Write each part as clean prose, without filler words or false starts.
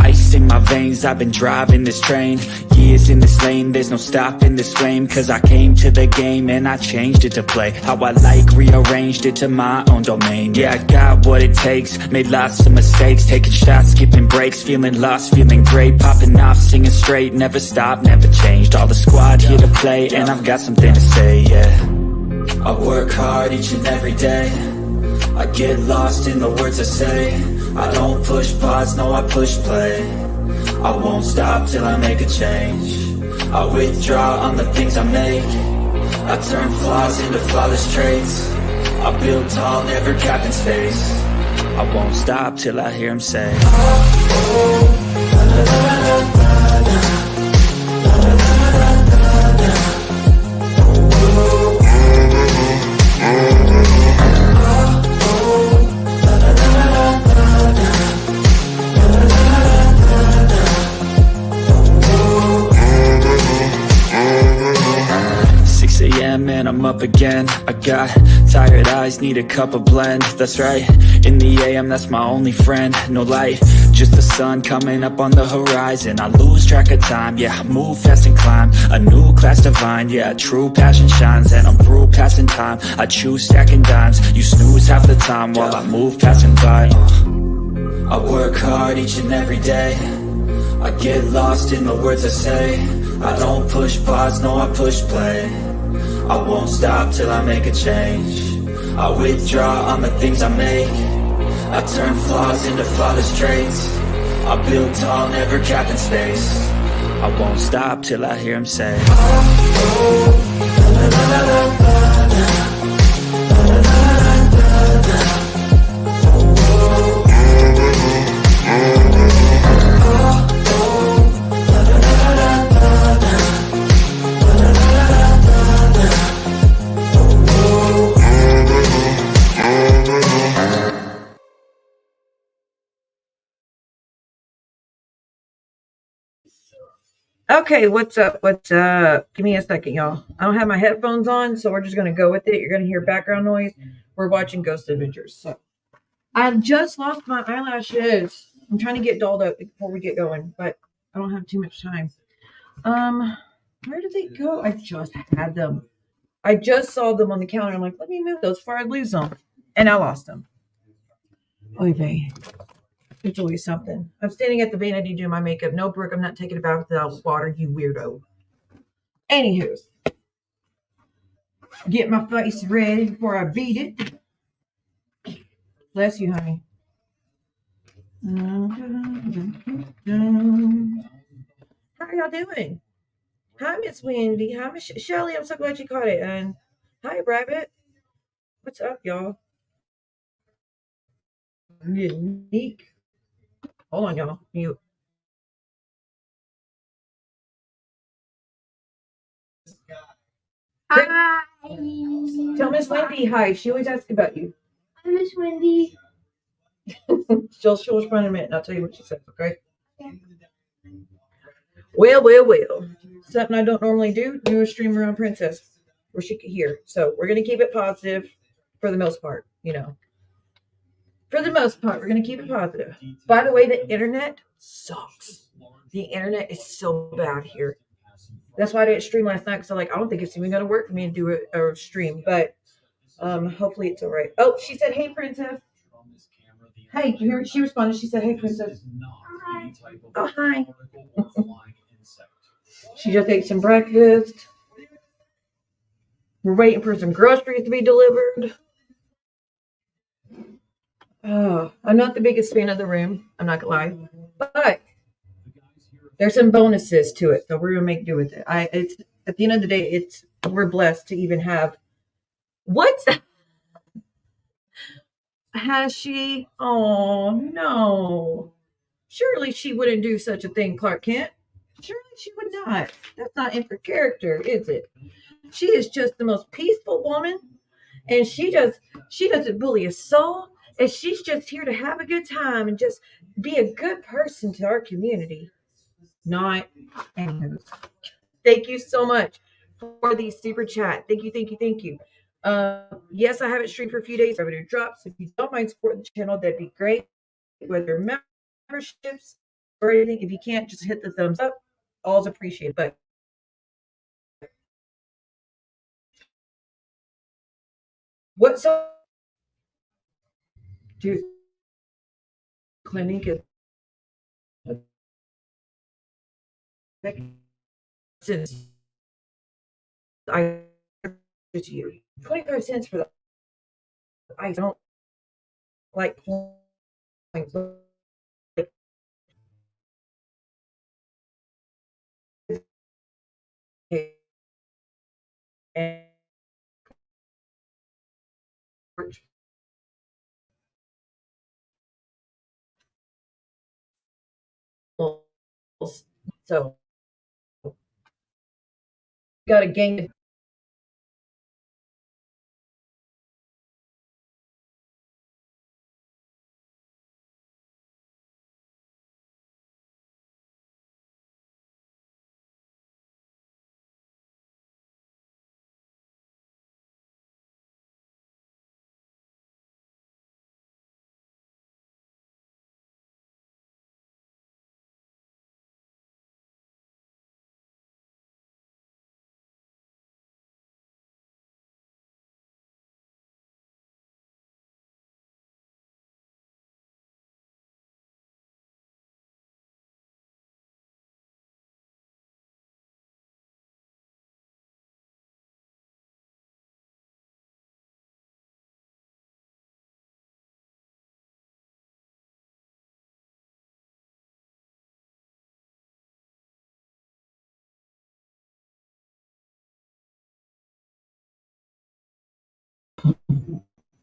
Ice in my veins, I've been driving this train. Years in this lane, there's no stopping this flame. Cause I came to the game and I changed it to play how I like, rearranged it to my own domain. Yeah, I got what it takes, made lots of mistakes, taking shots, skipping breaks, feeling lost, feeling great, popping off, singing straight, never stopped, never changed. All the squad here to play, and I've got something to say, yeah. I work hard each and every day, I get lost in the words I say. I don't push pause, no I push play. I won't stop till I make a change. I withdraw on the things I make. I turn flaws into flawless traits. I build tall, never capped in space. I won't stop till I hear him say, oh, oh, la, la, la, la, la. And I'm up again. I got tired eyes, need a cup of blend. That's right, in the AM, that's my only friend. No light, just the sun coming up on the horizon. I lose track of time, yeah, I move fast and climb a new class divine, yeah, true passion shines. And I'm through passing time, I choose stacking dimes. You snooze half the time while I move passing by. I work hard each and every day, I get lost in the words I say. I don't push pause, no I push play. I won't stop till I make a change. I withdraw on the things I make. I turn flaws into flawless traits. I build tall, never capped in space. I won't stop till I hear him say, oh, oh, la, la, la, la, la, la, la, la, la, la, la. Okay, what's up? What's up? Give me a second, y'all. I don't have my headphones on, so we're just going to go with it. You're going to hear background noise. We're watching Ghost Adventures. So I just lost my eyelashes. I'm trying to get dolled up before we get going, but I don't have too much time. Where did they go? I just had them. I just saw them on the counter. I'm like, let me move those before I lose them. And I lost them. Oy vey. It's always something. I'm standing at the vanity doing my makeup. No, Brooke, I'm not taking a bath without water, you weirdo. Anywho, get my face ready before I beat it. Bless you, honey. How are y'all doing? Hi, Miss Wendy. Hi, Miss Shelly. I'm so glad you caught it. And hi, Rabbit. What's up, y'all? Unique. Hold on, y'all. Mute. Hi. Tell Miss Wendy hi. She always asks about you. Hi, Miss Wendy. she'll respond in a minute and I'll tell you what she says, okay? Well. Something I don't normally do a stream around Princess where she could hear. So we're going to keep it positive for the most part, you know. For the most part, we're going to keep it positive. By the way, the internet sucks. The internet is so bad here. That's why I didn't stream last night because I don't think it's even going to work for me to do a stream. But hopefully it's all right. Oh, she said, hey, Princess. Hey, you hear? She responded. She said, hey, Princess. Hi. Oh, hi. She just ate some breakfast. We're waiting for some groceries to be delivered. Oh, I'm not the biggest fan of the room. I'm not gonna lie, but there's some bonuses to it, so we're gonna make do with it. It's at the end of the day, we're blessed to even have. What has she? Oh no! Surely she wouldn't do such a thing, Clark Kent. Surely she would not. That's not in her character, is it? She is just the most peaceful woman, and she doesn't bully a soul, and she's just here to have a good time and just be a good person to our community. Not anyways. Thank you so much for the super chat. Thank you, thank you, thank you. Yes, I haven't streamed for a few days. Revenue drops. If you don't mind supporting the channel, that'd be great. Whether memberships or anything, if you can't, just hit the thumbs up. All's appreciated. But what's up? Dude, clinic is since I to you 25 cents for the ice. I don't like points. And so got to gain.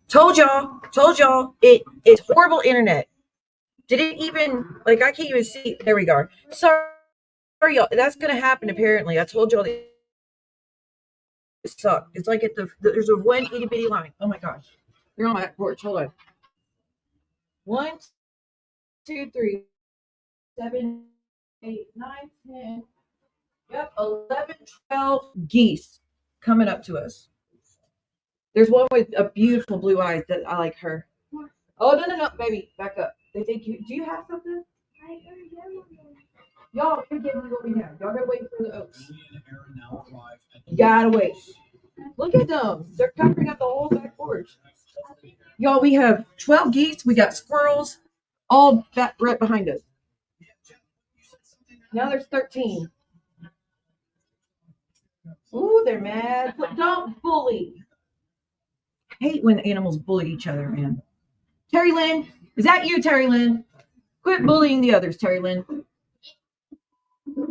Told y'all, it's horrible internet. Did it even like I can't even see? There we go. Sorry, y'all. That's gonna happen apparently. I told y'all it sucked. It's like at there's a one itty bitty line. Oh my gosh, you're on my porch. Hold on. 1, 2, 3, 7, 8, 9, 10. Yep, 11, 12 geese coming up to us. There's one with a beautiful blue eyes that I like her. Oh no, baby, back up. They think you. Do you have something? Y'all can get what we have. Y'all gotta wait for the oats. You gotta wait. Look at them. They're covering up the whole back porch. Y'all, we have 12 geese. We got squirrels, all back right behind us. Now there's 13. Ooh, they're mad. But don't bully. I hate when animals bully each other, man. Terry Lynn, is that you, Terry Lynn? Quit bullying the others, Terry Lynn.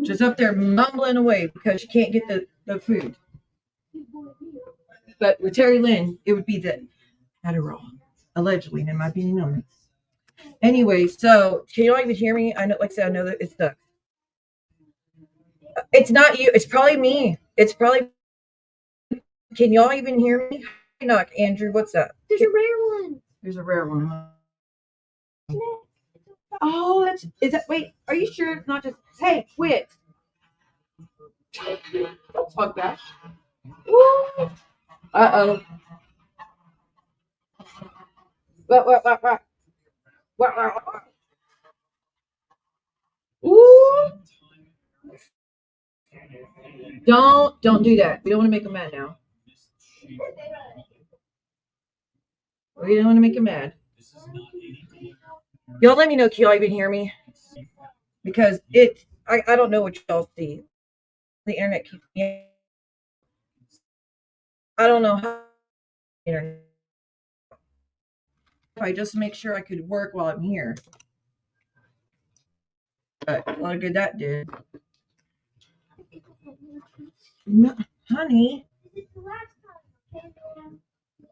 Just up there mumbling away because you can't get the food. But with Terry Lynn, it would be the Adderall, allegedly, and it might be known. Anyway, so can y'all even hear me? I know, like I said, I know that it's stuck. It's not you. It's probably me. It's probably. Can y'all even hear me? Knock, Andrew. What's that? There's a rare one. There's a rare one. Oh, is that? Wait, are you sure it's not just? Hey, quit! Don't talk back. Uh oh. What? Ooh! Don't do that. We don't want to make them mad now. We don't want to make them mad. Y'all let me know. Can y'all even hear me? Because I don't know what y'all see. The internet keeps me I don't know how. Internet. I just make sure I could work while I'm here. But a lot of good that did. No, honey,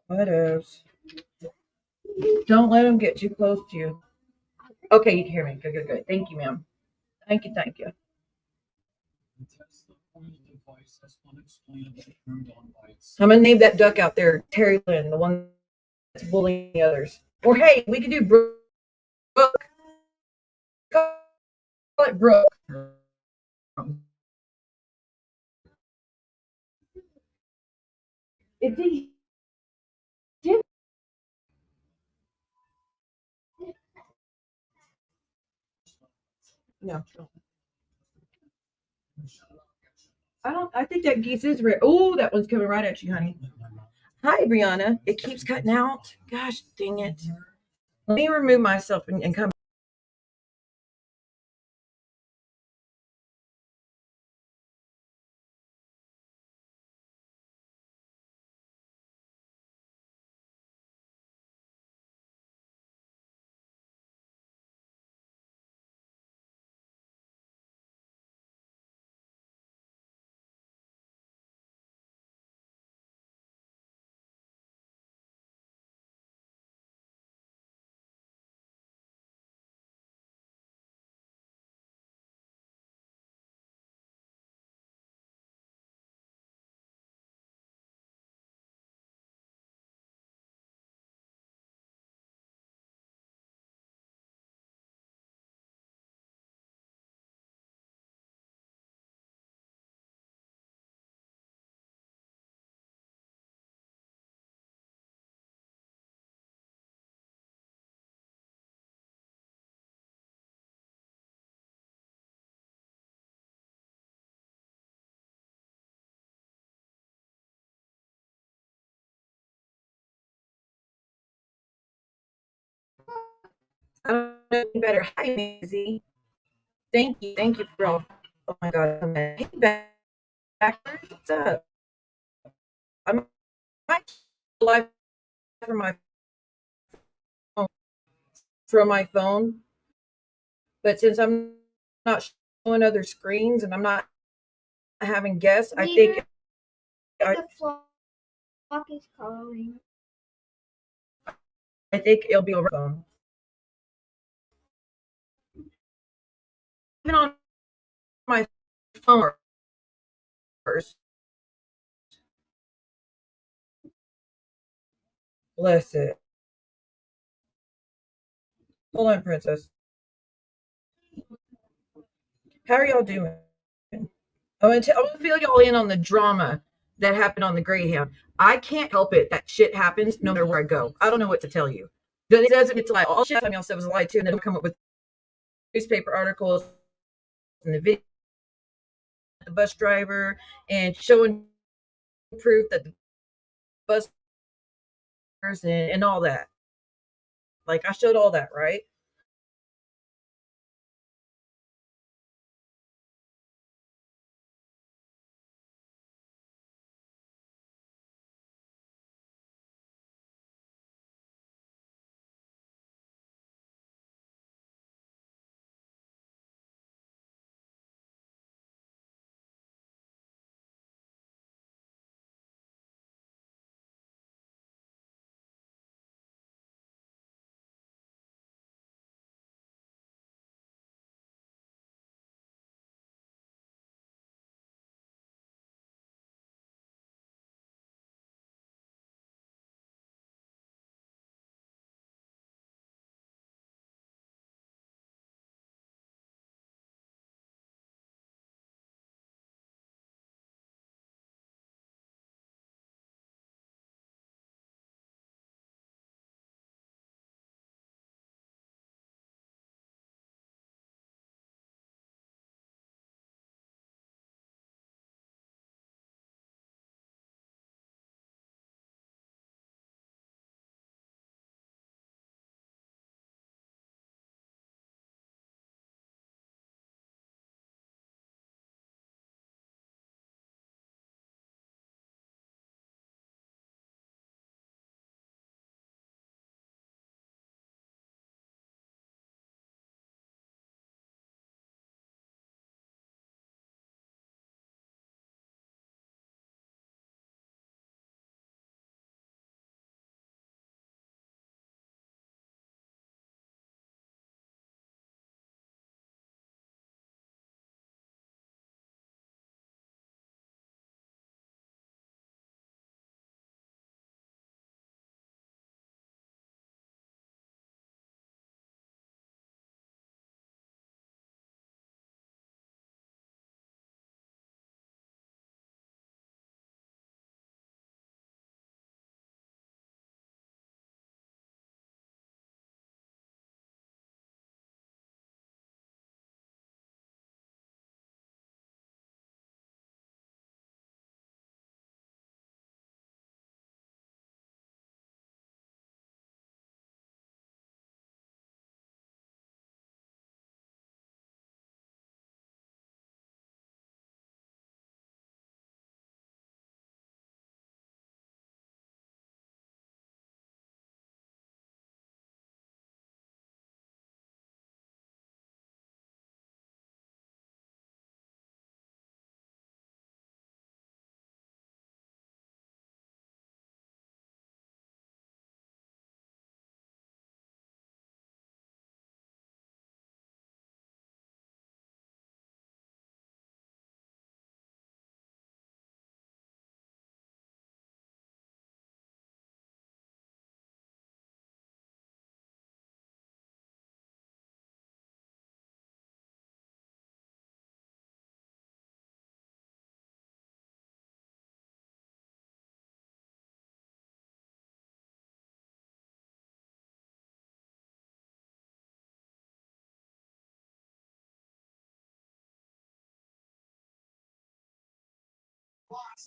what else? Don't let them get too close to you. Okay, you can hear me. Good, good, good. Thank you, ma'am. Thank you, thank you. I'm gonna name that duck out there Terry Lynn, the one that's bullying the others. Or hey, we could do Brooke. Call it Brooke. If they did, no, I don't. I think that geese is red. Oh, that one's coming right at you, honey. Hi, Brianna. It keeps cutting out. Gosh, dang it. Let me remove myself and come. I don't know any better. Hi, Maisie. Thank you for all. Oh my God. Hey, back. What's up? I'm live from my phone, from my phone, but since I'm not showing other screens and I'm not having guests, I think The flock is calling. it'll be over phone. Even on my phone first. Bless it. Hold on, princess. How are y'all doing? I'm gonna fill y'all in on the drama that happened on the Greyhound. I can't help it that shit happens no matter where I go. I don't know what to tell you. It doesn't. It's like all shit y'all said was a lie too, and then come up with newspaper articles and the video, of the bus driver, and showing proof that the bus and all that. Like I showed all that, right?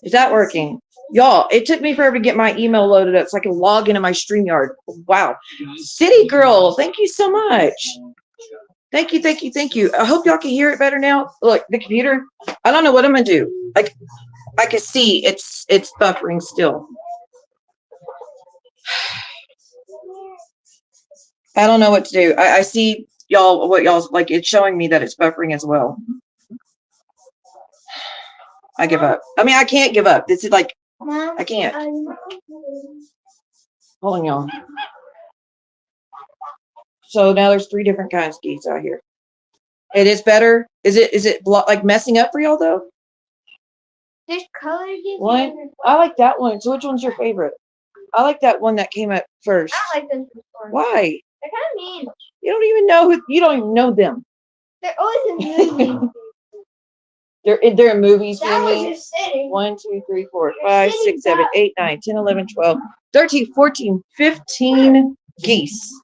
Is that working? Y'all, it took me forever to get my email loaded up so I can log into my StreamYard. Wow. City Girl, thank you so much. Thank you, thank you, thank you. I hope y'all can hear it better now. Look, the computer, I don't know what I'm going to do. Like, I can see it's buffering still. I don't know what to do. I see y'all, what y'all's like, it's showing me that it's buffering as well. I give up. I mean, I can't give up. This is like, I can't. Hold on, y'all. So now there's 3 different kinds of geese out here. It is better. Is it like messing up for y'all though? There's colors. One. I like that one. So which one's your favorite? I like that one that came up first. I like them before. Why? They're kind of mean. You don't even know who. You don't even know them. They're always in movies. They're in movies. That was Family. just sitting. 1, 2, 3, 4, 5, 6, 7, 8, 9, 10, 11, 12, 13, 14, 15 geese.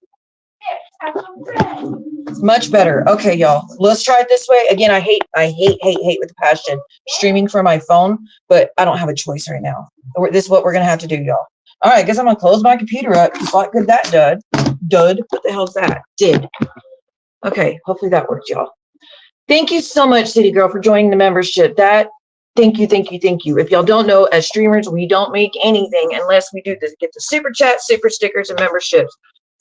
It's much better. Okay, y'all. Let's try it this way. Again, I hate with a passion streaming from my phone, but I don't have a choice right now. This is what we're gonna have to do, y'all. All right, I guess I'm gonna close my computer up. What good that dud. What the hell's that? Did. Okay, hopefully that worked, y'all. Thank you so much, City Girl, for joining the membership. Thank you. If y'all don't know, as streamers, we don't make anything unless we do this. Get the super chat, super stickers, and memberships.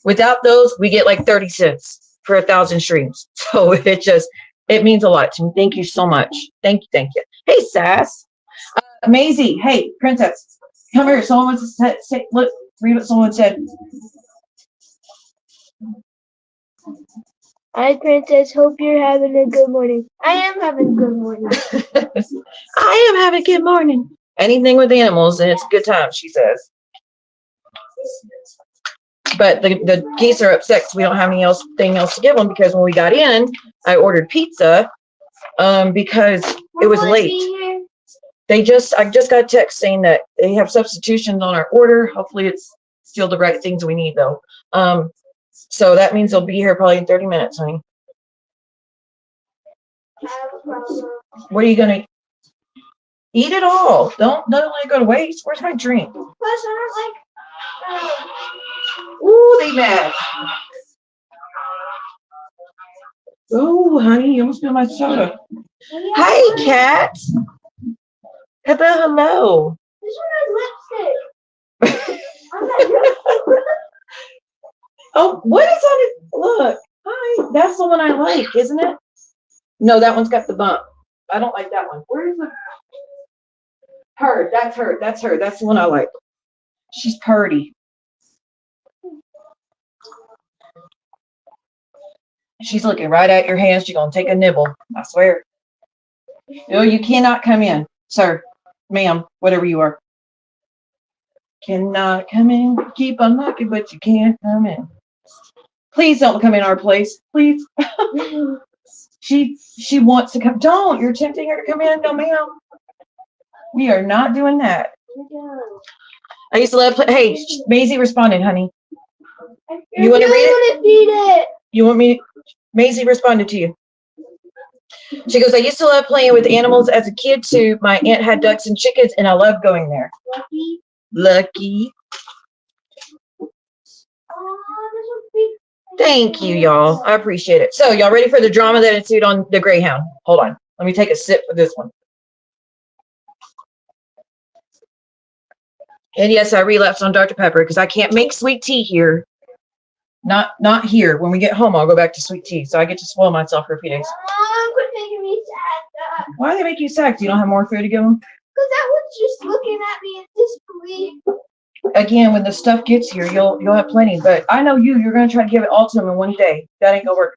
Without those, we get like 30 cents for 1,000 streams. So it means a lot to me. Thank you so much. Thank you. Hey, Sass. Maisie. Hey, Princess. Come here. Someone said, look, read what someone said. Hi, Princess. Hope you're having a good morning. I am having a good morning. I am having a good morning. Anything with animals, and it's a good time, she says. But the geese are upset because we don't have anything else to give them, because when we got in, I ordered pizza because it was late. I just got a text saying that they have substitutions on our order. Hopefully it's still the right things we need though. So that means they'll be here probably in 30 minutes, honey. What are you gonna eat it all? Don't let it go to waste. Where's my drink? Ooh, they mad. Oh, honey, you almost spilled my soda. Hi, cat. Hello. This one has lipstick. Oh, what is on it? Look. Hi. That's the one I like, isn't it? No, that one's got the bump. I don't like that one. Where is the her? That's her. That's the one I like. She's purty. She's looking right at your hands. She's gonna take a nibble. I swear. No, you cannot come in, sir, ma'am, whatever you are. Cannot come in. Keep on knocking, but you can't come in. Please don't come in our place, please. She wants to come. Don't. You're tempting her to come in. No, ma'am. We are not doing that. I used to love. Hey, Maisie responded, honey. You want to read it? You want me? Maisie responded to you. She goes, I used to love playing with animals as a kid too. My aunt had ducks and chickens, and I loved going there. Lucky. Thank you, y'all. I appreciate it. So, y'all ready for the drama that ensued on the Greyhound? Hold on. Let me take a sip of this one. And yes, I relapsed on Dr. Pepper because I can't make sweet tea here. Not here. When we get home, I'll go back to sweet tea. So I get to spoil myself for a few days. Mom, quit making me sad. Why do they make you sad? Do you don't have more food to give them? Because that one's just looking at me in disbelief. Again, when the stuff gets here, you'll have plenty. But I know you're gonna try to give it all to them in one day. That ain't gonna work.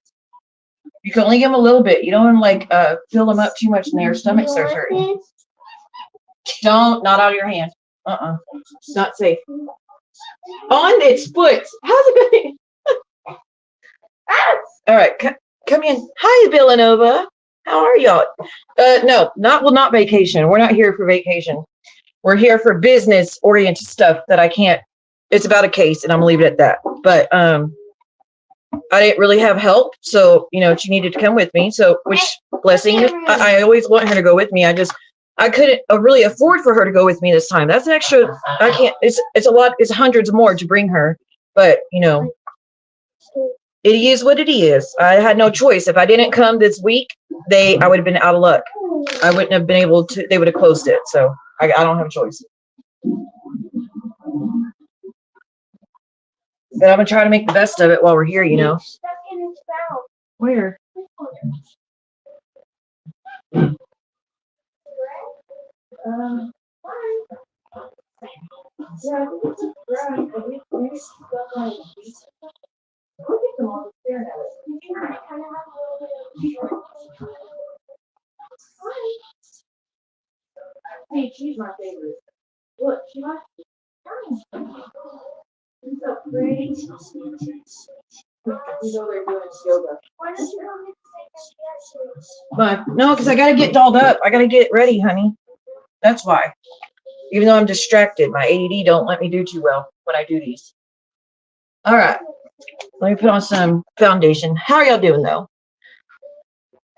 You can only give them a little bit. You don't like fill them up too much and their stomach starts hurting. Don't, not out of your hand. It's not safe. On its foot. How's it going? All right, come in. Hi, Villanova. How are y'all? No, not vacation. We're not here for vacation. We're here for business-oriented stuff that I can't. It's about a case, and I'm gonna leave it at that. But I didn't really have help, so she needed to come with me. So, which blessing. I always want her to go with me. I just I couldn't really afford for her to go with me this time. That's an extra. I can't. It's a lot. It's hundreds more to bring her. But you know, it is what it is. I had no choice. If I didn't come this week, I would have been out of luck. I wouldn't have been able to. They would have closed it. So I don't have a choice. But I'm gonna try to make the best of it while we're here. You know. Where? She's my favorite. Look, she likes she's so pretty. He's over there doing yoga. But no, because I gotta get dolled up. I gotta get ready, honey. That's why. Even though I'm distracted, my ADD don't let me do too well when I do these. All right. Let me put on some foundation. How are y'all doing though?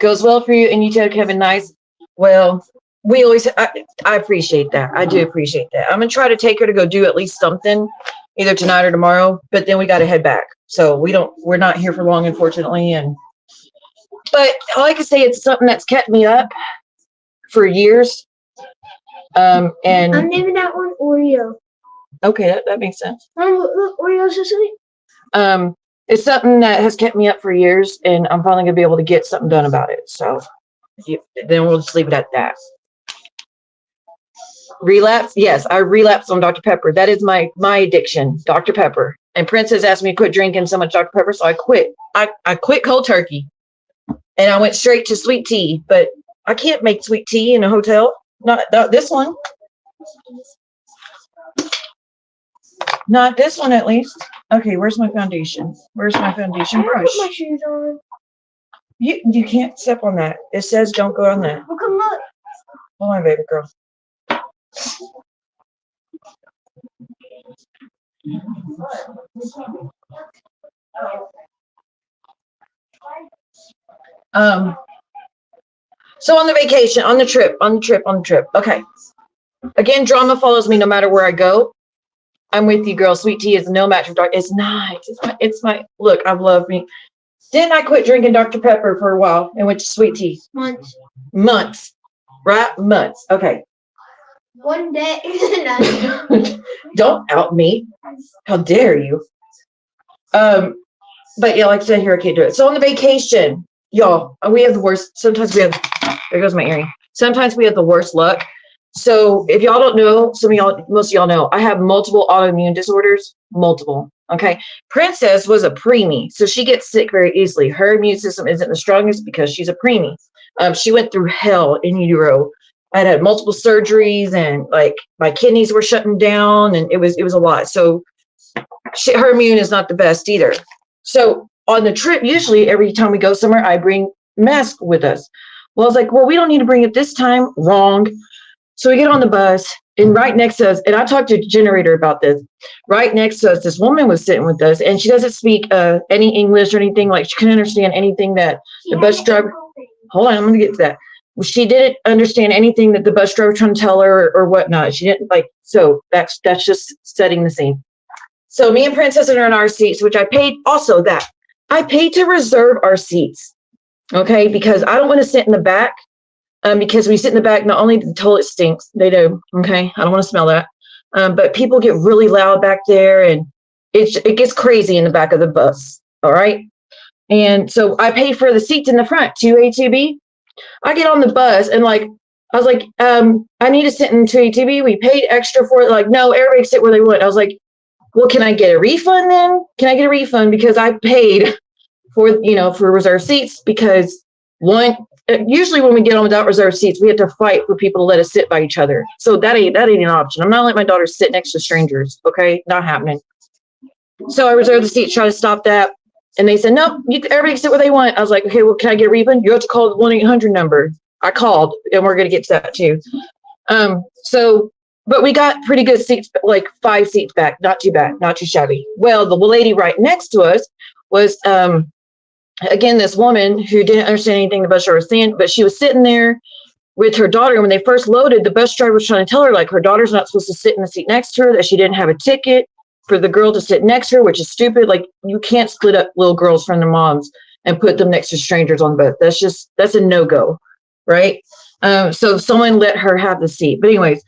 Goes well for you and you two have a nice, well, we always, I appreciate that. I do appreciate that. I'm going to try to take her to go do at least something either tonight or tomorrow, but then we got to head back. So we're not here for long, unfortunately. But like I say, it's something that's kept me up for years. And I'm naming that one Oreo. Okay, that makes sense. Look, Oreo's so sweet. It's something that has kept me up for years, and I'm finally gonna be able to get something done about it. So then we'll just leave it at that. Relapse? Yes, I relapsed on Dr. Pepper. That is my addiction, Dr. Pepper. And Princess asked me to quit drinking so much Dr. Pepper, so I quit. I quit cold turkey, and I went straight to sweet tea. But I can't make sweet tea in a hotel. Not this one. Not this one, at least. Okay, where's my foundation? Where's my foundation brush? Put my shoes on. You can't step on that. It says don't go on that. Well, come look. Hold on, baby girl. So on the vacation, on the trip. Okay. Again, drama follows me no matter where I go. I'm with you, girl. Sweet tea is no match for dark. It's not. It's my look. I love me. Didn't I quit drinking Dr. Pepper for a while and went to sweet tea? Months. Right? Months. Okay. One day. Don't out me. How dare you? But yeah, like I said, here I can't do it. So on the vacation, y'all, we have the worst. Sometimes we have. There goes my earring. Sometimes we have the worst luck. So if y'all don't know, most of y'all know, I have multiple autoimmune disorders. Multiple. Okay. Princess was a preemie, so she gets sick very easily. Her immune system isn't the strongest because she's a preemie. She went through hell in utero. I had multiple surgeries, and like my kidneys were shutting down, and it was a lot. So her immune is not the best either. So on the trip, usually every time we go somewhere, I bring mask with us. Well, I was like, well, we don't need to bring it this time. Wrong. So we get on the bus, and right next to us, and I talked to a generator about this, right next to us, this woman was sitting with us, and she doesn't speak any English or anything. Like, she couldn't understand anything that the bus driver, hold on, I'm going to get to that. She didn't understand anything that the bus driver was trying to tell her or whatnot. She didn't so that's just setting the scene. So me and Princess are in our seats, which I paid also that. I paid to reserve our seats, okay, because I don't want to sit in the back. Because when you sit in the back, not only the toilet stinks, they do, okay? I don't want to smell that. But people get really loud back there, and it gets crazy in the back of the bus, all right? And so I paid for the seats in the front, 2A, 2B. I get on the bus, and I was like, I need to sit in 2A, 2B. We paid extra for it. Like, no, everybody sit where they want. I was like, well, can I get a refund then? Can I get a refund? Because I paid for reserved seats, because usually when we get on without reserved seats, we have to fight for people to let us sit by each other. So that ain't an option. I'm not letting my daughter sit next to strangers. Okay. Not happening. So I reserved the seats, try to stop that. And they said, nope, everybody can sit where they want. I was like, okay, well, can I get a refund? You have to call the 1-800 number. I called, and we're going to get to that too. But we got pretty good seats, like 5 seats back. Not too bad, not too shabby. Well, the lady right next to us was, again, this woman who didn't understand anything the bus driver was saying, but she was sitting there, with her daughter. And when they first loaded, the bus driver was trying to tell her, like, her daughter's not supposed to sit in the seat next to her, that she didn't have a ticket for the girl to sit next to her, which is stupid. Like, you can't split up little girls from their moms and put them next to strangers on the bus. That's a no-go, right? So someone let her have the seat. But anyways,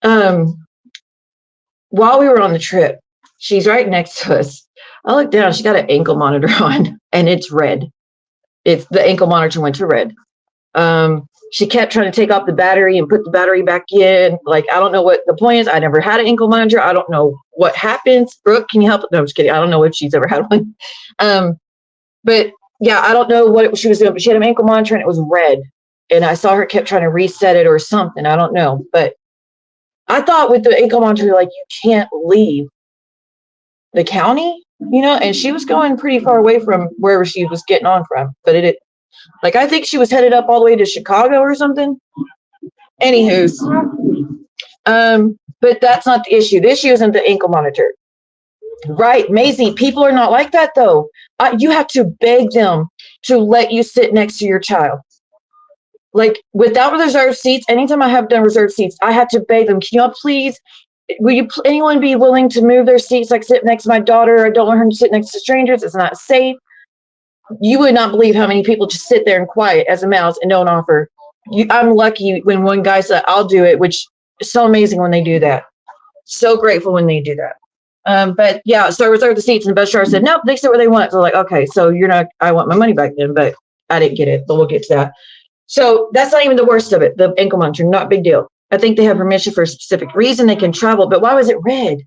while we were on the trip, she's right next to us. I looked down, she got an ankle monitor on, and it's red. It's the ankle monitor went to red. She kept trying to take off the battery and put the battery back in. Like, I don't know what the point is. I never had an ankle monitor. I don't know what happens. Brooke, can you help? No, I'm just kidding. I don't know if she's ever had one. But yeah, I don't know what she was doing, but she had an ankle monitor and it was red. And I saw her kept trying to reset it or something. I don't know. But I thought with the ankle monitor, like, you can't leave the county, and she was going pretty far away from wherever she was getting on from. But like, I think she was headed up all the way to Chicago or something. Anywho's, but that's not the issue. The issue isn't the ankle monitor. Right, Maisie, people are not like that, though. You have to beg them to let you sit next to your child. Like, without reserved seats, anytime I have done reserved seats, I have to beg them, can y'all please, anyone be willing to move their seats, like sit next to my daughter? I don't want her to sit next to strangers. It's not safe. You would not believe how many people just sit there and quiet as a mouse and don't offer. I'm lucky when one guy said, I'll do it, which is so amazing when they do that. So grateful when they do that. But yeah, so I reserved the seats and the bus driver said, nope, they sit where they want. So like, okay, so I want my money back then, but I didn't get it, but we'll get to that. So that's not even the worst of it. The ankle monitor, not a big deal. I think they have permission for a specific reason. They can travel, but why was it red?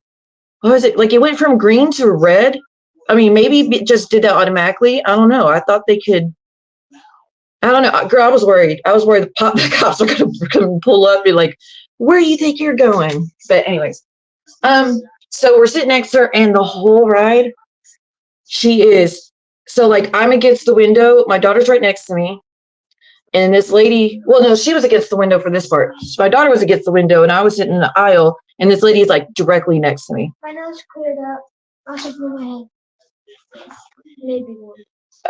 Why was it like it went from green to red? I mean, maybe it just did that automatically. I don't know. I thought they could. I don't know. Girl, I was worried. The cops are going to come pull up and be like, where do you think you're going? But anyways, so we're sitting next to her, and the whole ride, she is, so like, I'm against the window. My daughter's right next to me. And this lady, well, no, she was against the window for this part. So my daughter was against the window, and I was sitting in the aisle, and this lady is like directly next to me. My nose cleared up. I'll just move my head. Maybe one.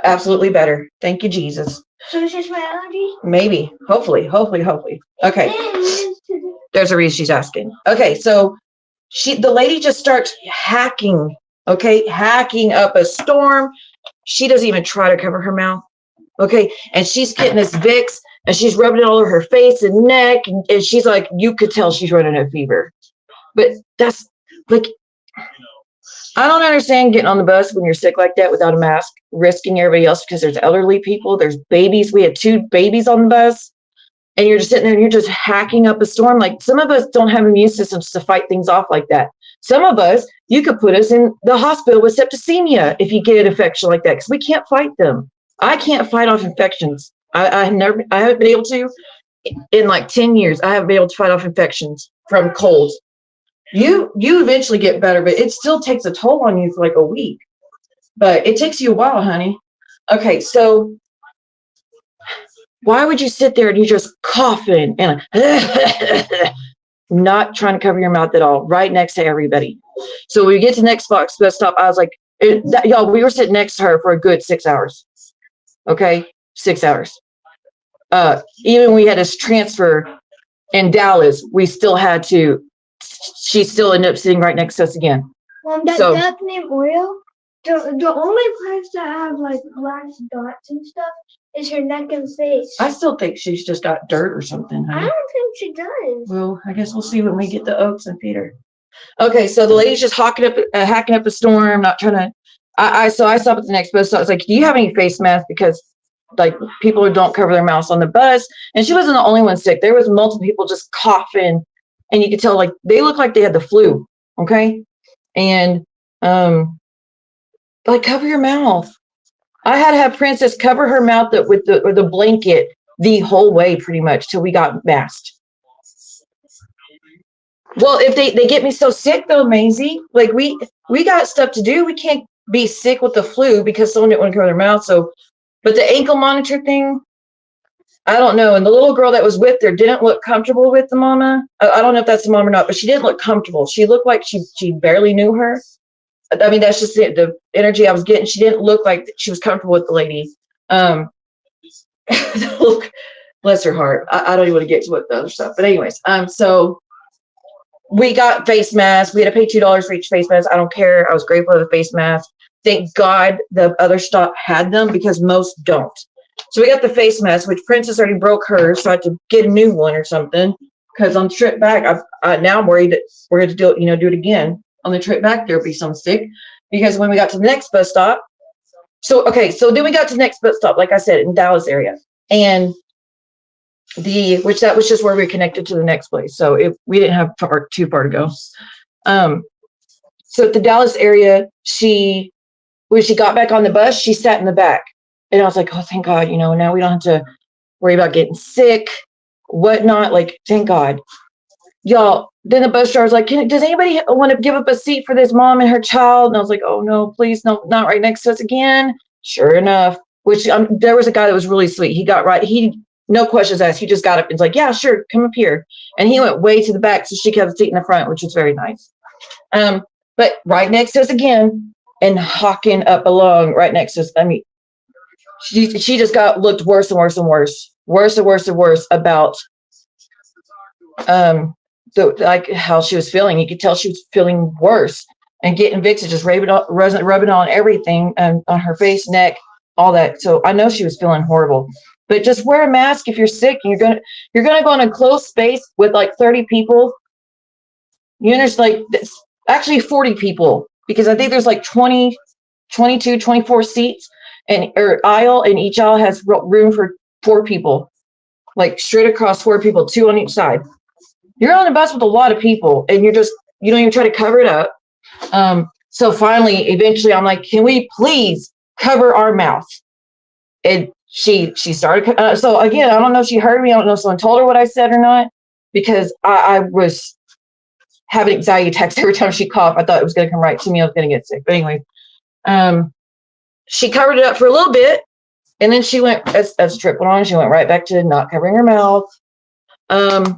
Absolutely better. Thank you, Jesus. So it's just my allergy? Maybe. Hopefully. Okay. There's a reason she's asking. Okay, so the lady just starts hacking up a storm. She doesn't even try to cover her mouth. Okay, and she's getting this Vicks, and she's rubbing it all over her face and neck, and she's like, you could tell she's running a fever. But that's like, I don't understand getting on the bus when you're sick like that without a mask, risking everybody else, because there's elderly people, there's babies. We had 2 babies on the bus, and you're just sitting there and you're just hacking up a storm. Like, some of us don't have immune systems to fight things off like that. Some of us, you could put us in the hospital with septicemia if you get an infection like that, because we can't fight them. I can't fight off infections. I haven't been able to in like 10 years. I haven't been able to fight off infections from colds. You eventually get better, but it still takes a toll on you for like a week. But it takes you a while, honey. Okay, so why would you sit there and you're just coughing and not trying to cover your mouth at all, right next to everybody? So when we get to the next bus stop, I was like, y'all, we were sitting next to her for a good 6 hours. Okay, 6 hours. Even when we had this transfer in Dallas, we still had to, she still ended up sitting right next to us again. That's named Oreo. The only place that have like black dots and stuff is her neck and face. I still think she's just got dirt or something. Honey. I don't think she does. Well, I guess we'll see when we get the Oaks and feed her. Okay, so the lady's just hacking up a storm, not trying to. So I stopped at the next bus stop. I was like, do you have any face masks? Because like people who don't cover their mouths on the bus, and she wasn't the only one sick. There was multiple people just coughing, and you could tell like they looked like they had the flu. Okay, and like cover your mouth. I had to have Princess cover her mouth with the blanket the whole way, pretty much till we got masked. Well, if they get me so sick though, Maisie, like we got stuff to do. We can't be sick with the flu because someone didn't want to cover their mouth. So, but the ankle monitor thing, I don't know. And the little girl that was with her didn't look comfortable with the mama. I don't know if that's the mom or not, but she didn't look comfortable. She looked like she barely knew her. I mean, that's just the energy I was getting. She didn't look like she was comfortable with the lady. The bless her heart. I don't even want to get to what the other stuff. But anyways, so we got face masks. We had to pay $2 for each face mask. I don't care. I was grateful for the face mask. Thank God the other stop had them because most don't. So we got the face mask, which Princess already broke hers, so I had to get a new one or something. Because on the trip back, now I'm worried that we're going to do it again. On the trip back, there'll be some sick. Because when we got to the next bus stop, so then we got to the next bus stop, like I said, in Dallas area, and that was just where we connected to the next place. So we didn't have too far to go. So at the Dallas area, when she got back on the bus, she sat in the back. And I was like, oh, thank God, now we don't have to worry about getting sick, whatnot. Like, thank God. Y'all, then the bus driver was like, does anybody want to give up a seat for this mom and her child? And I was like, oh, no, please, no, not right next to us again. Sure enough, there was a guy that was really sweet. He got right. No questions asked. He just got up and was like, yeah, sure, come up here. And he went way to the back, so she kept a seat in the front, which was very nice. But right next to us again, and hawking up along right next to us. I mean, she just looked worse and worse and worse about like how she was feeling. You could tell she was feeling worse and getting Vicks, just rubbing on everything and on her face, neck, all that. So I know she was feeling horrible. But just wear a mask if you're sick and you're gonna go in a closed space with like 30 people. There's like actually 40 people, because I think there's like 20, 22, 24 seats or aisle, and each aisle has room for 4 people, like straight across 4 people, 2 on each side. You're on a bus with a lot of people, and you don't even try to cover it up. So finally, eventually, I'm like, can we please cover our mouth? And she started. So again, I don't know if she heard me. I don't know if someone told her what I said or not, because I was having anxiety attacks every time she coughed. I thought it was going to come right to me. I was going to get sick. But anyway, she covered it up for a little bit, and then she went, as the trip went on, she went right back to not covering her mouth. And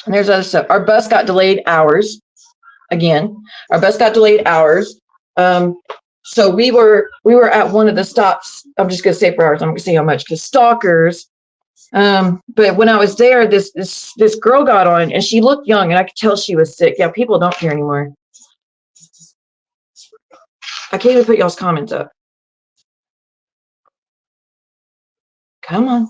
there's other stuff. Our bus got delayed hours. Again, our bus got delayed hours. So we were at one of the stops. I'm just going to say for hours. I'm going to say how much, because stalkers. But when I was there, this girl got on, and she looked young, and I could tell she was sick. Yeah, people don't care anymore. I can't even put y'all's comments up. Come on.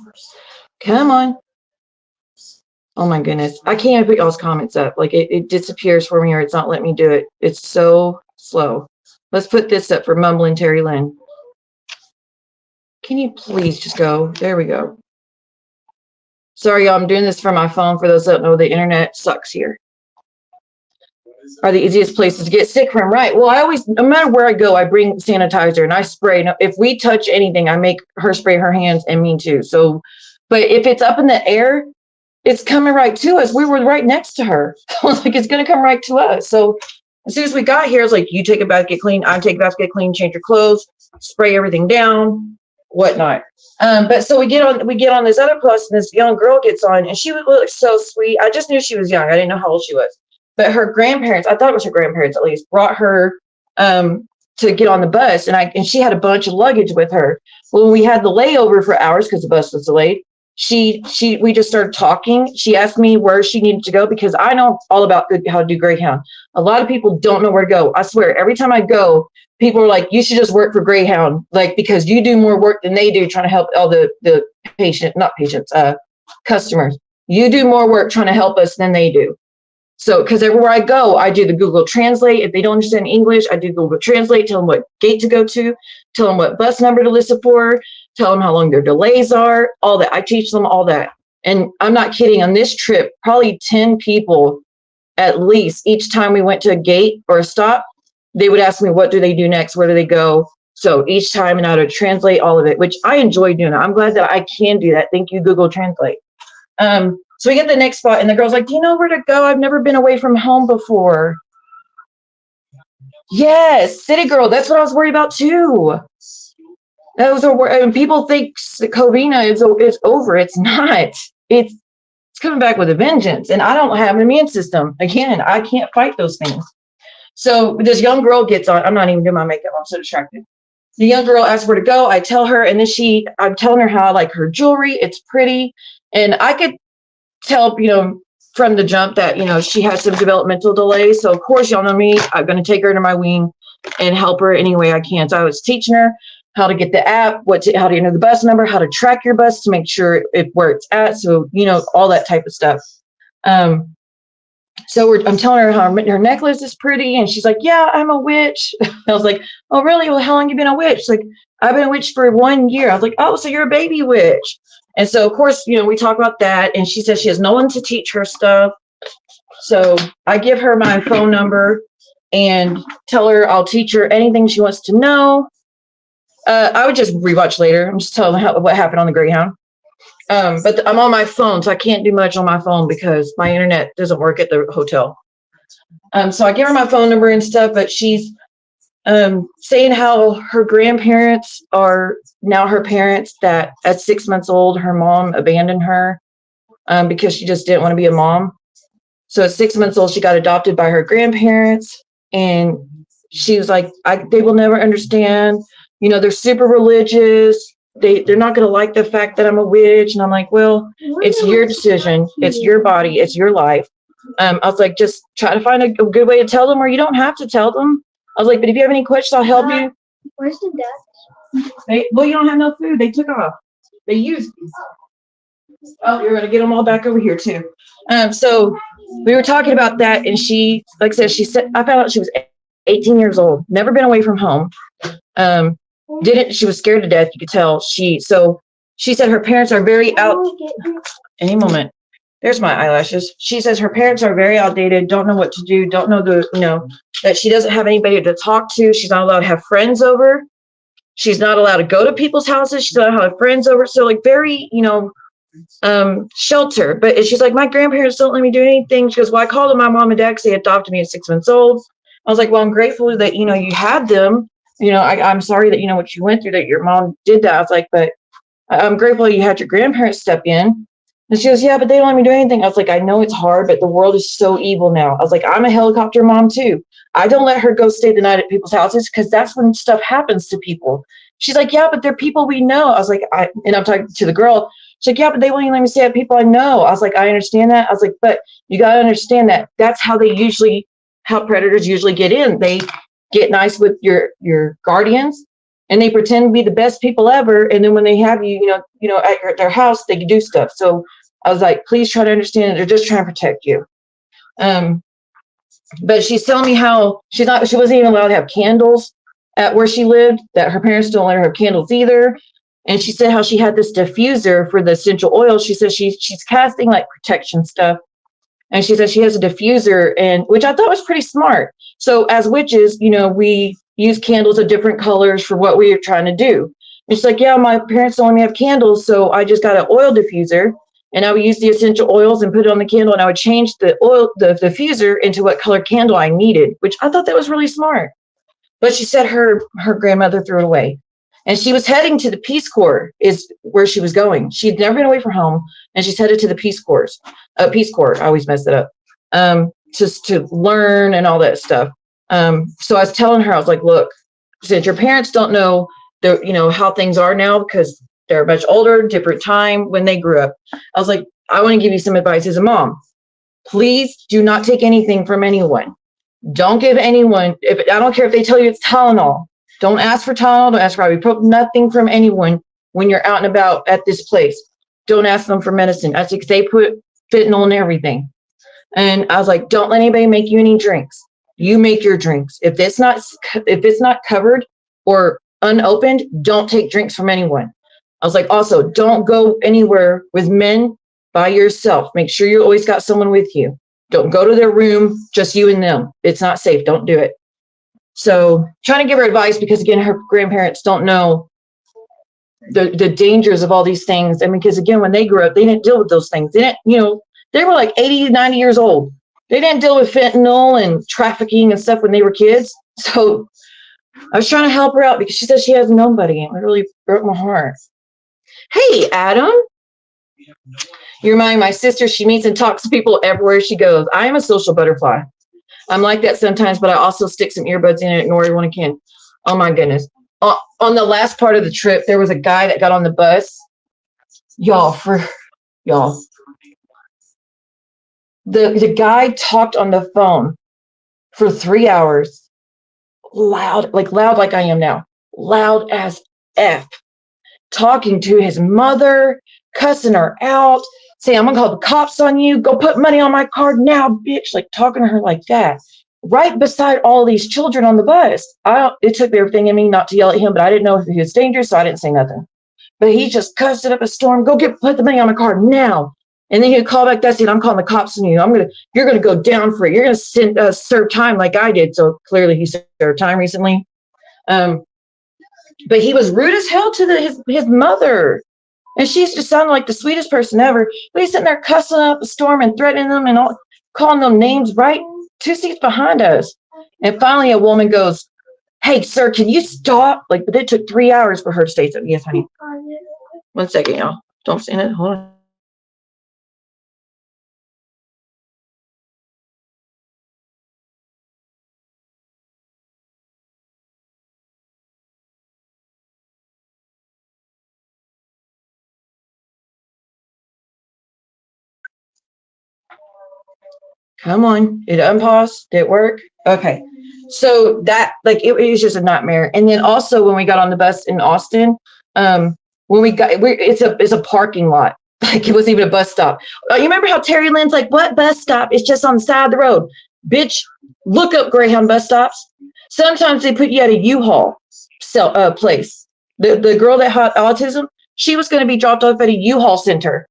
Oh my goodness. I can't even put y'all's comments up. Like it disappears for me, or it's not letting me do it. It's so slow. Let's put this up for Mumbling Terry Lynn. Can you please just go? There we go. Sorry, y'all, I'm doing this from my phone. For those that don't know, the internet sucks here. Are the easiest places to get sick from, right? Well, I always, no matter where I go, I bring sanitizer and I spray. If we touch anything, I make her spray her hands, and me too. So, but if it's up in the air, it's coming right to us. We were right next to her. So like, it's going to come right to us. So as soon as we got here, it's like, you take a bath, get clean. I take a bath, get clean, change your clothes, spray everything down, whatnot. But so we get on this other bus, and this young girl gets on, and she looked so sweet. I just knew she was young. I didn't know how old she was. But her grandparents, I thought it was her grandparents at least, brought her to get on the bus, and she had a bunch of luggage with her. Well, when we had the layover for hours because the bus was delayed, we just started talking. She asked me where she needed to go, because I know all about how to do Greyhound. A lot of people don't know where to go. I swear, every time I go, people are like, you should just work for Greyhound, like, because you do more work than they do trying to help all the customers. You do more work trying to help us than they do. So, because everywhere I go, I do the Google Translate. If they don't understand English, I do Google Translate, tell them what gate to go to, tell them what bus number to listen for, tell them how long their delays are, all that. I teach them all that. And I'm not kidding. On this trip, probably 10 people at least, each time we went to a gate or a stop, they would ask me, what do they do next? Where do they go? So each time, and how to translate all of it, which I enjoy doing. I'm glad that I can do that. Thank you, Google Translate. So we get the next spot, and the girl's like, do you know where to go? I've never been away from home before. Yes, city girl. That's what I was worried about too. That was and people think Covina is over. It's not. It's coming back with a vengeance, and I don't have an immune system. Again, I can't fight those things. So this young girl gets on. I'm not even doing my makeup. I'm so distracted. the young girl asks where to go. I tell her, and then I'm telling her how I like her jewelry. It's pretty. And I could tell, from the jump that, she has some developmental delays. So of course, y'all know me, I'm going to take her under my wing and help her any way I can. So I was teaching her how to get the app, how to enter the bus number, how to track your bus to make sure where it's at. So, all that type of stuff. So I'm telling her how her necklace is pretty, and she's like, yeah, I'm a witch. I was like, oh, really? Well, how long you been a witch? She's like, I've been a witch for 1 year. I was like, oh, so you're a baby witch. And so, of course, we talk about that, and she says she has no one to teach her stuff. So I give her my phone number and tell her I'll teach her anything she wants to know. I would just rewatch later. I'm just telling her what happened on the Greyhound. But I'm on my phone, so I can't do much on my phone because my internet doesn't work at the hotel. So I give her my phone number and stuff, but she's saying how her grandparents are now her parents, that at 6 months old, her mom abandoned her because she just didn't want to be a mom. So at 6 months old, she got adopted by her grandparents, and she was like, they will never understand. They're super religious. They're not going to like the fact that I'm a witch. And I'm like, well, it's your decision. It's your body. It's your life. I was like, just try to find a good way to tell them, or you don't have to tell them. I was like, but if you have any questions, I'll help you. Where's the desk? Well, you don't have no food. They took off. They used. Oh, you're going to get them all back over here too. So we were talking about that, and she, like I said, I found out she was 18 years old, never been away from home. She was scared to death. You could tell. She said her parents are very any moment. There's my eyelashes. She says her parents are very outdated, don't know what to do, don't know that she doesn't have anybody to talk to. She's not allowed to have friends over. She's not allowed to go to people's houses. She's not allowed to have friends over. So like very, shelter. But she's like, my grandparents don't let me do anything. She goes, well, I called them my mom and dad because they adopted me at 6 months old. I was like, well, I'm grateful that, you had them. I'm sorry that, what you went through, that your mom did that. I was like, but I'm grateful you had your grandparents step in. And she goes, yeah, but they don't let me do anything. I was like, I know it's hard, but the world is so evil now. I was like, I'm a helicopter mom too. I don't let her go stay the night at people's houses because that's when stuff happens to people. She's like, yeah, but they're people we know. I was like, and I'm talking to the girl. She's like, yeah, but they won't even let me stay at people I know. I was like, I understand that. I was like, but you got to understand that that's how how predators usually get in. They get nice with your guardians, and they pretend to be the best people ever. And then when they have you, at their house, they can do stuff. So I was like, please try to understand that they're just trying to protect you. But she's telling me how she wasn't even allowed to have candles at where she lived, that her parents don't let her have candles either. And she said how she had this diffuser for the essential oil. She says she's casting like protection stuff. And she says she has a diffuser, and which I thought was pretty smart. So as witches, we use candles of different colors for what we are trying to do. And she's like, yeah, my parents don't let me have candles, so I just got an oil diffuser, and I would use the essential oils and put it on the candle, and I would change the diffuser into what color candle I needed, which I thought that was really smart. But she said her grandmother threw it away. And she was heading to the Peace Corps is where she was going. She'd never been away from home, and she's headed to the Peace Corps. Peace Corps, I always mess it up. Just to learn and all that stuff. So I was telling her, I was like, look, since your parents don't know how things are now because they're much older, different time when they grew up. I was like, I want to give you some advice as a mom. Please do not take anything from anyone. Don't give anyone, I don't care if they tell you it's Tylenol. Don't ask for Tylenol, don't ask for ibuprofen, nothing from anyone when you're out and about at this place. Don't ask them for medicine. I think they put fentanyl in everything. And I was like, don't let anybody make you any drinks. You make your drinks. If it's not covered or unopened, don't take drinks from anyone. I was like, also, don't go anywhere with men by yourself. Make sure you always got someone with you. Don't go to their room, just you and them. It's not safe. Don't do it. So trying to give her advice because, again, her grandparents don't know the dangers of all these things. I mean, because, again, when they grew up, they didn't deal with those things. They didn't, they were like 80, 90 years old. They didn't deal with fentanyl and trafficking and stuff when they were kids. So I was trying to help her out because she says she has nobody. And it really broke my heart. Hey, Adam. You remind my sister, she meets and talks to people everywhere she goes. I am a social butterfly. I'm like that sometimes, but I also stick some earbuds in and ignore everyone I can. Oh, my goodness. on the last part of the trip, there was a guy that got on the bus. Y'all, the guy talked on the phone for 3 hours, loud like I am now, loud as F, talking to his mother, cussing her out, saying, I'm gonna call the cops on you, go put money on my card now, bitch, like talking to her like that, right beside all these children on the bus. It took everything in me not to yell at him, but I didn't know if he was dangerous, so I didn't say nothing. But he just cussed it up a storm, put the money on my card now. And then he'd call back that saying, I'm calling the cops on you. You're gonna go down for it. You're gonna serve time like I did. So clearly he served time recently. But he was rude as hell to his mother. And she used to sound like the sweetest person ever. But he's sitting there cussing up a storm and threatening them and all, calling them names right 2 seats behind us. And finally a woman goes, hey, sir, can you stop? But it took 3 hours for her to stay. Yes, honey. 1 second, y'all. Don't stand it. Hold on. Come on. It unpaused. Did it work? Okay. So that, it was just a nightmare. And then also when we got on the bus in Austin, it's a parking lot. It wasn't even a bus stop. You remember how Terry Lynn's like, what bus stop? It's just on the side of the road. Bitch, look up Greyhound bus stops. Sometimes they put you at a U-Haul place. The girl that had autism, she was going to be dropped off at a U-Haul center.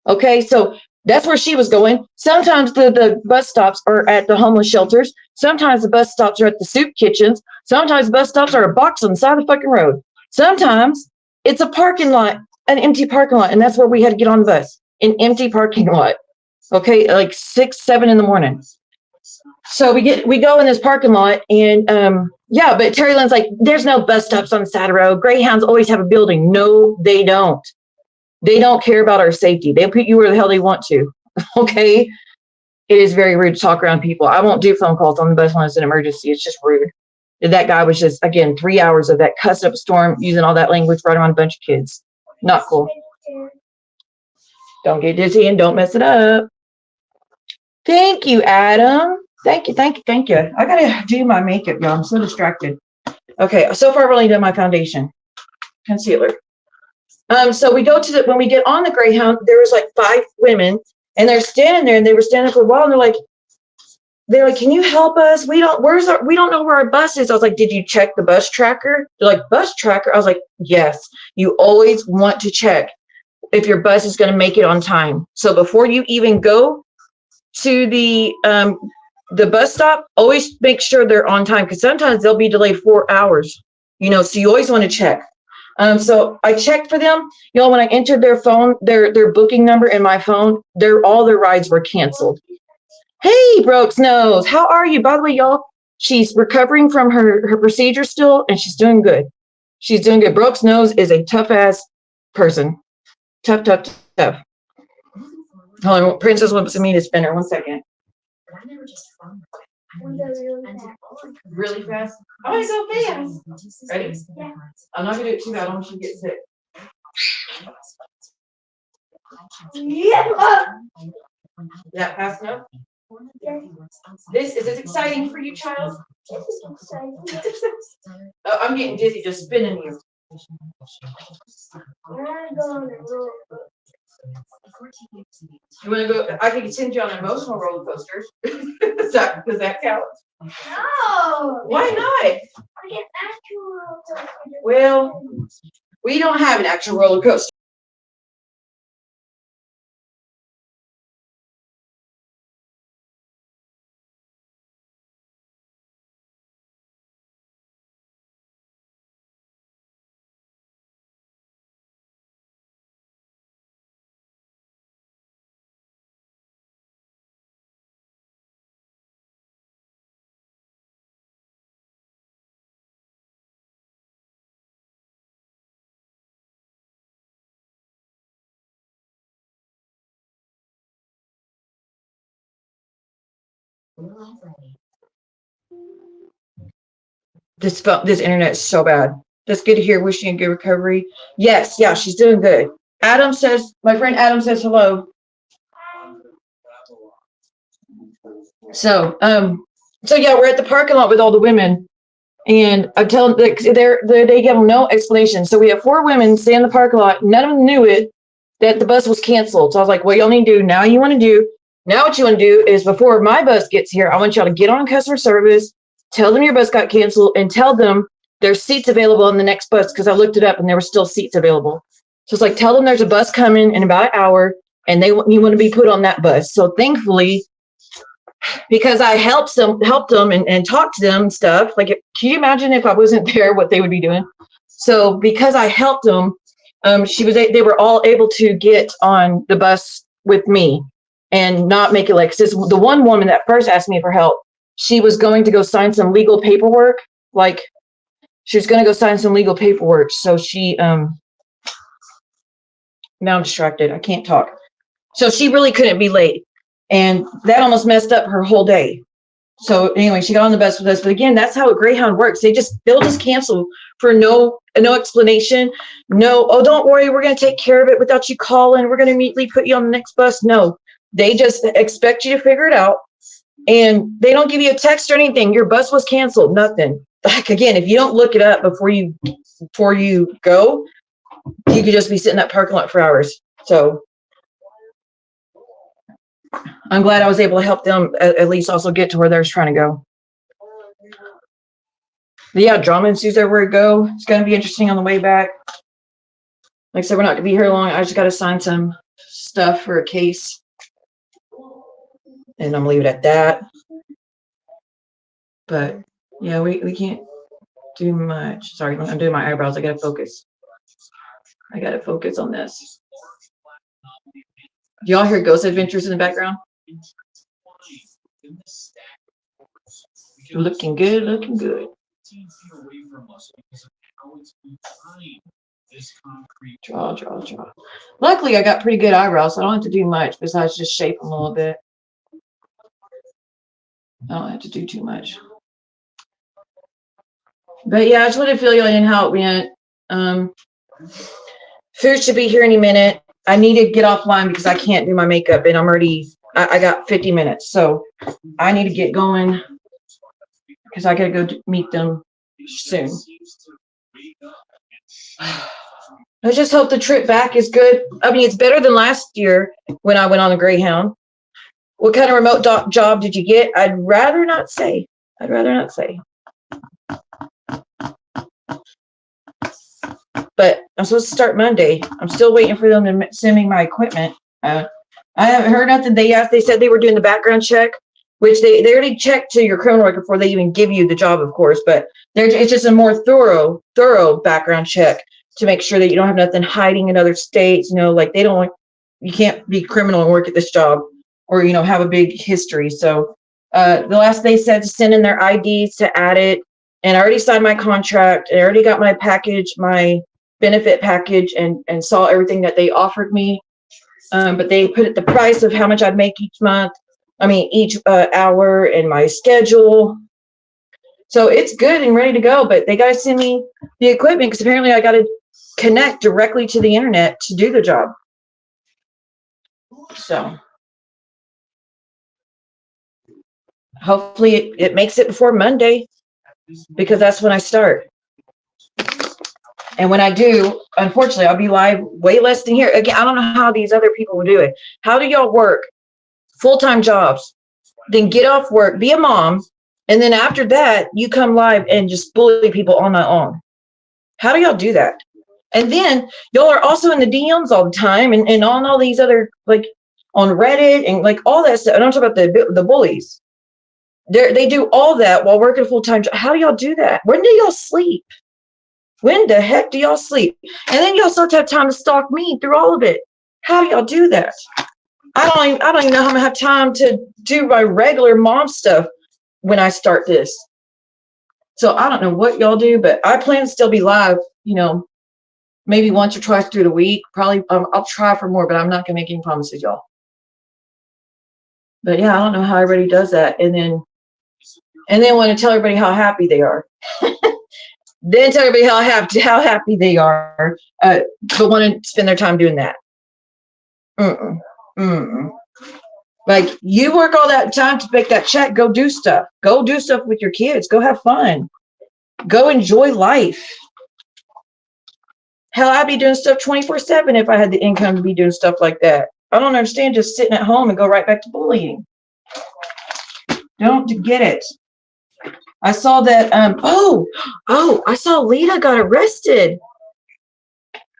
Okay, so that's where she was going. Sometimes the bus stops are at the homeless shelters. Sometimes the bus stops are at the soup kitchens. Sometimes bus stops are a box on the side of the fucking road. Sometimes it's a parking lot, an empty parking lot, and that's where we had to get on the bus, an empty parking lot. Okay, like 6, 7 in the morning. So we go in this parking lot, and but Terry Lynn's like, there's no bus stops on the side of the road. Greyhounds always have a building. No, they don't. They don't care about our safety. They put you where the hell they want to. Okay. It is very rude to talk around people. I won't do phone calls on the bus when it's an emergency. It's just rude. That guy was just, again, 3 hours of that cussed up storm, using all that language right around a bunch of kids. Not cool. Don't get dizzy and don't mess it up. Thank you, Adam. Thank you. I gotta do my makeup, y'all. I'm so distracted. Okay, so far I've only done my foundation. Concealer. So we go when we get on the Greyhound, there was 5 women, and they're standing there, and they were standing for a while, and they're like, can you help us? We don't know where our bus is. I was like, did you check the bus tracker? They're like, bus tracker? I was like, yes, you always want to check if your bus is going to make it on time. So before you even go to the bus stop, always make sure they're on time, because sometimes they'll be delayed 4 hours, so you always want to check. So I checked for them. Y'all, when I entered their phone, their booking number in my phone, all their rides were canceled. Hey, Brooks Nose, how are you? By the way, y'all, she's recovering from her procedure still, and she's doing good. She's doing good. Brooks Nose is a tough-ass person. Tough. Hold on, Princess wants me to spin her. 1 second. Really fast? I'm gonna go fast. Ready? Yeah. I'm not gonna do it too bad. I don't want you to get sick. Yeah. Is that fast enough? Is this exciting for you, child? This is exciting. Oh, I'm getting dizzy just spinning you. We're gonna go on a roller coaster. You want to go? I can send you on an emotional roller coaster. Does that count? No. Why not? I get actual roller coaster. Well, we don't have an actual roller coaster. This internet is so bad. That's good to hear. Wishing a good recovery. Yes, yeah, she's doing good. Adam says, my friend Adam says hello. So, yeah, we're at the parking lot with all the women, and I tell them they give them no explanation. So we have 4 women stay in the parking lot. None of them knew it that the bus was canceled. So I was like, what y'all need to do now? What you want to do is before my bus gets here, I want y'all to get on customer service, tell them your bus got canceled, and tell them there's seats available on the next bus, because I looked it up and there were still seats available. So it's like, tell them there's a bus coming in about an hour, and you want to be put on that bus. So thankfully, because I helped them and talked to them and stuff. Like, can you imagine if I wasn't there, what they would be doing? So because I helped them, they were all able to get on the bus with me and not make it like, since the one woman that first asked me for help, she was going to go sign some legal paperwork. Like, she was going to go sign some legal paperwork. So she, now I'm distracted. I can't talk. So she really couldn't be late. And that almost messed up her whole day. So anyway, she got on the bus with us. But again, that's how a Greyhound works. They'll just cancel for no explanation. No, oh, don't worry, we're going to take care of it without you calling. We're going to immediately put you on the next bus. No, they just expect you to figure it out. And they don't give you a text or anything. Your bus was canceled. Nothing. Like, again, if you don't look it up before you go, you could just be sitting in that parking lot for hours. So I'm glad I was able to help them at least also get to where they're trying to go. But yeah, drama ensues everywhere we go. It's going to be interesting on the way back. Like I said, we're not going to be here long. I just got to sign some stuff for a case. And I'm going to leave it at that. But yeah, we can't do much. Sorry, I'm doing my eyebrows. I got to focus. I got to focus on this. Do y'all hear Ghost Adventures in the background? Looking good, looking good. Draw. Luckily, I got pretty good eyebrows, so I don't have to do much besides just shape them a little bit. I don't have to do too much. But yeah, I just wanted to fill you in how it went. Food should be here any minute. I need to get offline because I can't do my makeup, and I got 50 minutes, so I need to get going because I gotta go meet them soon. I just hope the trip back is good. I mean, it's better than last year when I went on the Greyhound. What kind of remote job did you get? I'd rather not say. But I'm supposed to start Monday. I'm still waiting for them to send me my equipment. I haven't heard nothing. They said they were doing the background check, which they already checked to your criminal record before they even give you the job, of course. But it's just a more thorough background check to make sure that you don't have nothing hiding in other states. Like you can't be criminal and work at this job, or have a big history. So the last they said to send in their IDs to add it, and I already signed my contract. I already got my package, my benefit package, and saw everything that they offered me. But they put the price of how much I'd make each hour, and my schedule. So it's good and ready to go, but they got to send me the equipment because apparently I got to connect directly to the internet to do the job. So hopefully it makes it before Monday, because that's when I start. And when I do, unfortunately, I'll be live way less than here. Again, I don't know how these other people will do it. How do y'all work full-time jobs, then get off work, be a mom, and then after that, you come live and just bully people all night long? How do y'all do that? And then y'all are also in the DMs all the time and on all these other, like on Reddit and like all that stuff. And I'm talking about the bullies. They do all that while working a full-time job. How do y'all do that? When do y'all sleep? When the heck do y'all sleep? And then y'all start to have time to stalk me through all of it. How do y'all do that? I don't even know how I'm gonna have time to do my regular mom stuff when I start this. So I don't know what y'all do, but I plan to still be live, maybe once or twice through the week. Probably I'll try for more, but I'm not gonna make any promises, y'all. But yeah, I don't know how everybody does that. And then want to tell everybody how happy they are. Then tell everybody how happy they are, but want to spend their time doing that. Like, you work all that time to make that check. Go do stuff. Go do stuff with your kids. Go have fun. Go enjoy life. Hell, I'd be doing stuff 24/7 if I had the income to be doing stuff like that. I don't understand just sitting at home and go right back to bullying. Don't get it. I saw that, I saw Lita got arrested.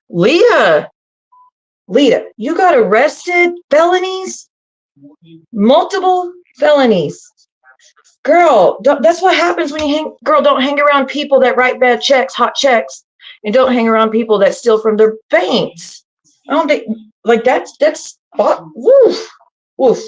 Lita, you got arrested? Felonies? Multiple felonies. Girl, that's what happens when you don't hang around people that write bad checks, hot checks, and don't hang around people that steal from their banks. I don't think, like, that's woof. Woof.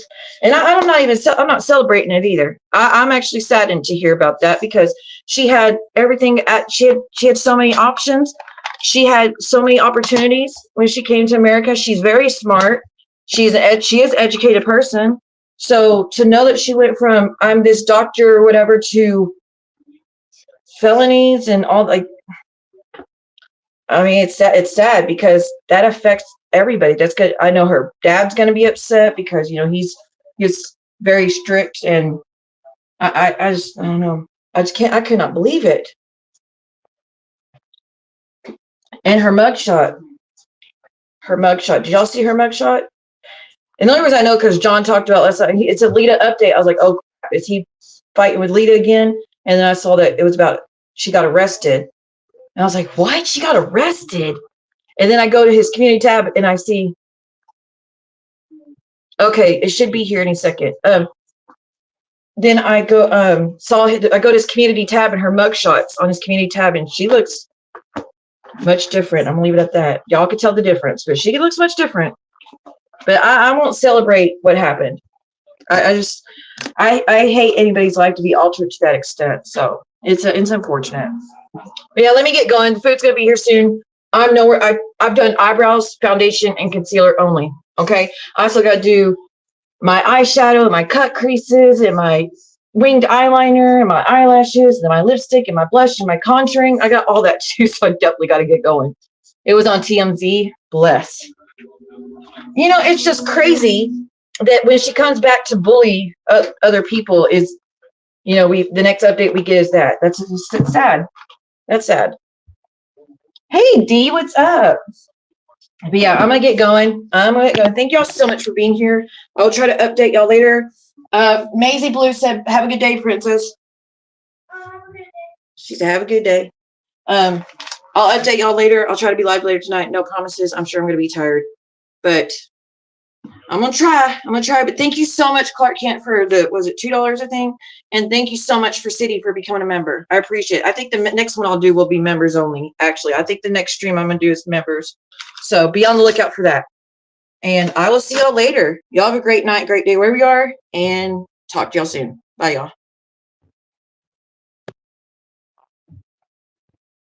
And I'm not celebrating it either. I'm actually saddened to hear about that, because she had everything she had so many options. She had so many opportunities when she came to America. She's very smart. She is an educated person. So to know that she went from I'm this doctor or whatever to felonies and all, like, I mean, it's sad because that affects everybody. That's good. I know her dad's going to be upset because, he's very strict, and I don't know. I could not believe it. And her mugshot. Did y'all see her mugshot? And the only reason I know, because John talked about last night, it's a Lita update. I was like, oh, crap, is he fighting with Lita again? And then I saw that it was about she got arrested. And I was like, what? She got arrested? And then I go to his community tab and I see, okay, it should be here any second. Then I go, I go to his community tab and her mugshots on his community tab, and she looks much different. I'm gonna leave it at that. Y'all can tell the difference, but she looks much different. But I won't celebrate what happened. I hate anybody's life to be altered to that extent. So it's unfortunate. But yeah, let me get going. The food's gonna be here soon. I've done eyebrows, foundation, and concealer only. Okay. I also got to do my eyeshadow, and my cut creases, and my winged eyeliner, and my eyelashes, and my lipstick, and my blush, and my contouring. I got all that too, so I definitely got to get going. It was on TMZ. Bless. It's just crazy that when she comes back to bully other people, is, the next update we get is that. That's sad. That's sad. Hey, D, what's up? But yeah, I'm going to get going. Thank y'all so much for being here. I'll try to update y'all later. Maisie Blue said, have a good day, princess. She said, have a good day. I'll update y'all later. I'll try to be live later tonight. No promises. I'm sure I'm going to be tired. But I'm going to try. But thank you so much, Clark Kent, for was it $2, I think? And thank you so much for City for becoming a member. I appreciate it. I think the next one I'll do will be members only, actually. I think the next stream I'm going to do is members. So be on the lookout for that. And I will see y'all later. Y'all have a great night, great day wherever you are. And talk to y'all soon. Bye, y'all.